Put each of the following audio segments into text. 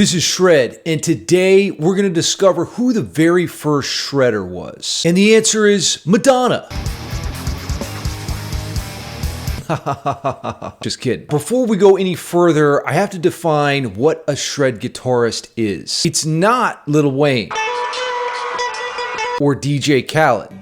This is Shred, and today we're going to discover who the very first shredder was. And the answer is Madonna. Just kidding. Before we go any further, I have to define what a shred guitarist is. It's not Lil Wayne or DJ Khaled.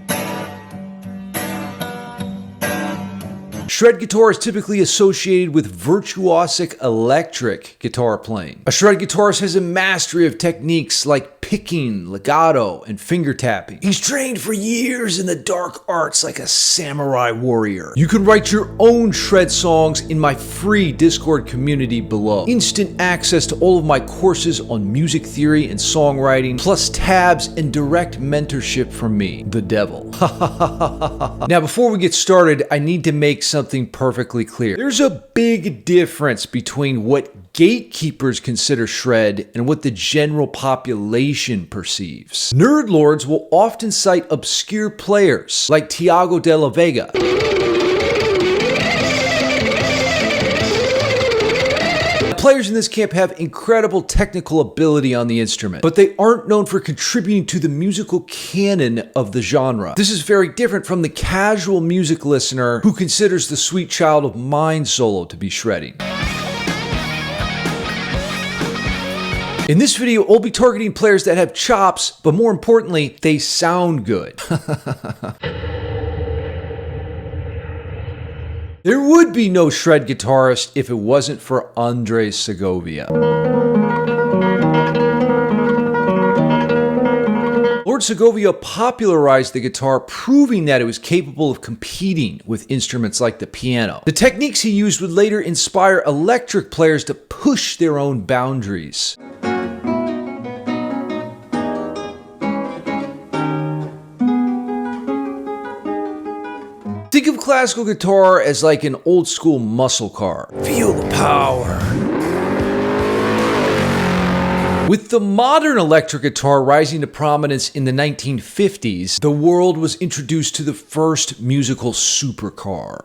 Shred guitar is typically associated with virtuosic electric guitar playing. A shred guitarist has a mastery of techniques like picking, legato, and finger tapping. He's trained for years in the dark arts like a samurai warrior. You can write your own shred songs in my free Discord community below. Instant access to all of my courses on music theory and songwriting, plus tabs and direct mentorship from me, the devil. Now, before we get started, I need to make something perfectly clear. There's a big difference between what gatekeepers consider shred and what the general population perceives. Nerd lords will often cite obscure players like Tiago de la Vega. Players in this camp have incredible technical ability on the instrument, but they aren't known for contributing to the musical canon of the genre. This is very different from the casual music listener who considers the Sweet Child of Mine solo to be shredding. In this video, we'll be targeting players that have chops, but more importantly, they sound good. There would be no shred guitarist if it wasn't for Andres Segovia. Lord Segovia popularized the guitar, proving that it was capable of competing with instruments like the piano. The techniques he used would later inspire electric players to push their own boundaries. Think of classical guitar as like an old school muscle car. Feel the power. With the modern electric guitar rising to prominence in the 1950s, the world was introduced to the first musical supercar.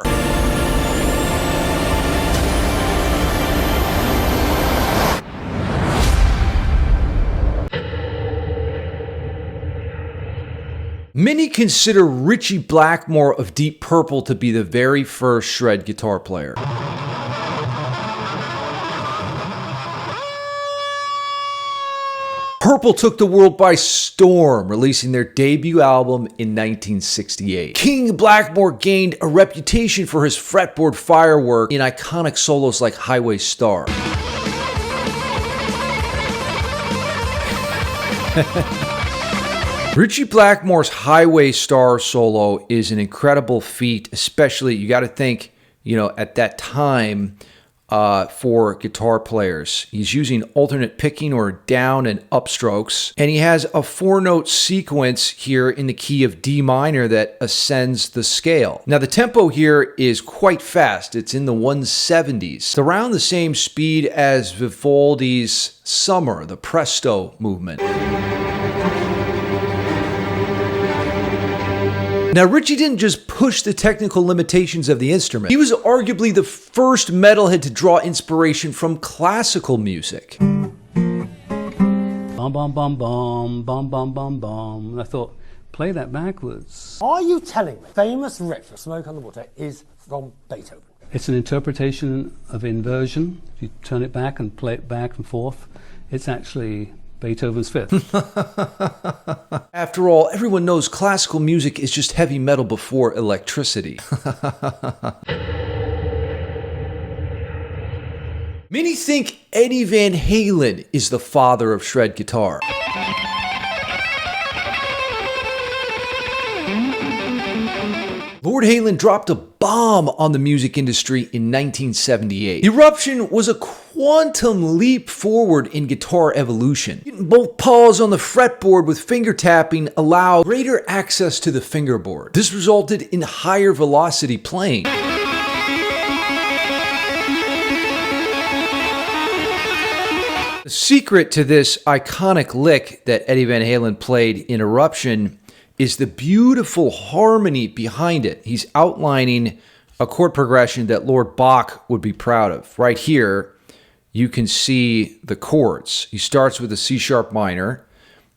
Many consider Richie Blackmore of Deep Purple to be the very first shred guitar player. Purple took the world by storm, releasing their debut album in 1968. King Blackmore gained a reputation for his fretboard firework in iconic solos like Highway Star. Richie Blackmore's Highway Star solo is an incredible feat, especially, you got to think, at that time for guitar players. He's using alternate picking or down and up strokes, and he has a 4-note sequence here in the key of D minor that ascends the scale. Now, the tempo here is quite fast. It's in the 170s. It's around the same speed as Vivaldi's Summer, the Presto movement. Now, Richie didn't just push the technical limitations of the instrument. He was arguably the first metalhead to draw inspiration from classical music. Bum, bum, bum, bum, bum, bum, bum, bum. And I thought, play that backwards. Are you telling me famous riff of Smoke on the Water is from Beethoven? It's an interpretation of inversion. If you turn it back and play it back and forth, it's actually Beethoven's Fifth. After all, everyone knows classical music is just heavy metal before electricity. Many think Eddie Van Halen is the father of shred guitar. Lord Halen dropped a bomb on the music industry in 1978. Eruption was a quantum leap forward in guitar evolution. Getting both paws on the fretboard with finger tapping allowed greater access to the fingerboard. This resulted in higher velocity playing. The secret to this iconic lick that Eddie Van Halen played in Eruption is the beautiful harmony behind it. He's outlining a chord progression that Lord Bach would be proud of. Right here, you can see the chords. He starts with a C sharp minor,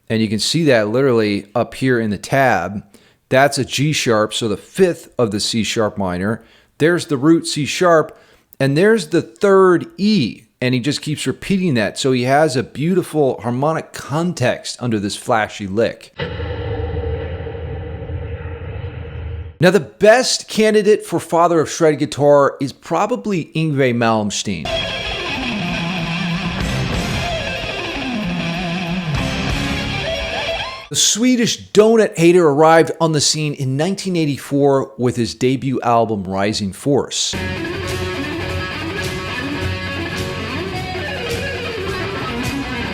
and you can see that literally up here in the tab. That's a G sharp, so the fifth of the C sharp minor. There's the root C sharp, and there's the third E, and he just keeps repeating that. So he has a beautiful harmonic context under this flashy lick. Now, the best candidate for father of shred guitar is probably Yngwie Malmsteen. The Swedish donut hater arrived on the scene in 1984 with his debut album Rising Force.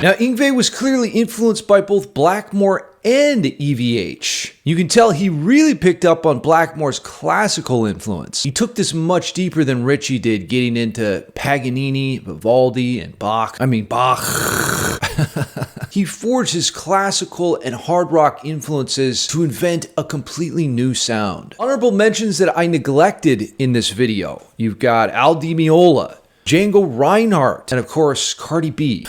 Now, Yngwie was clearly influenced by both Blackmore and EVH. You can tell he really picked up on Blackmore's classical influence. He took this much deeper than Richie did, getting into Paganini, Vivaldi, and Bach. He forged his classical and hard rock influences to invent a completely new sound. Honorable mentions that I neglected in this video. You've got Al Di Meola, Django Reinhardt, and of course, Cardi B.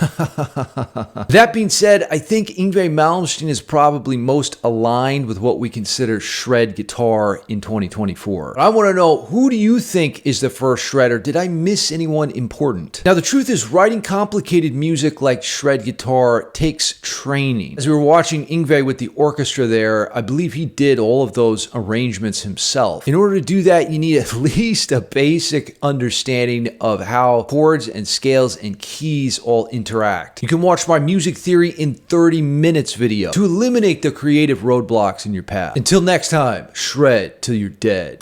That being said, I think Yngwie Malmsteen is probably most aligned with what we consider shred guitar in 2024. I want to know, who do you think is the first shredder? Did I miss anyone important? Now, the truth is, writing complicated music like shred guitar takes training. As we were watching Yngwie with the orchestra there, I believe he did all of those arrangements himself. In order to do that, you need at least a basic understanding of how chords and scales and keys all interact. You can watch my music theory in 30 minutes video to eliminate the creative roadblocks in your path. Until next time, shred till you're dead.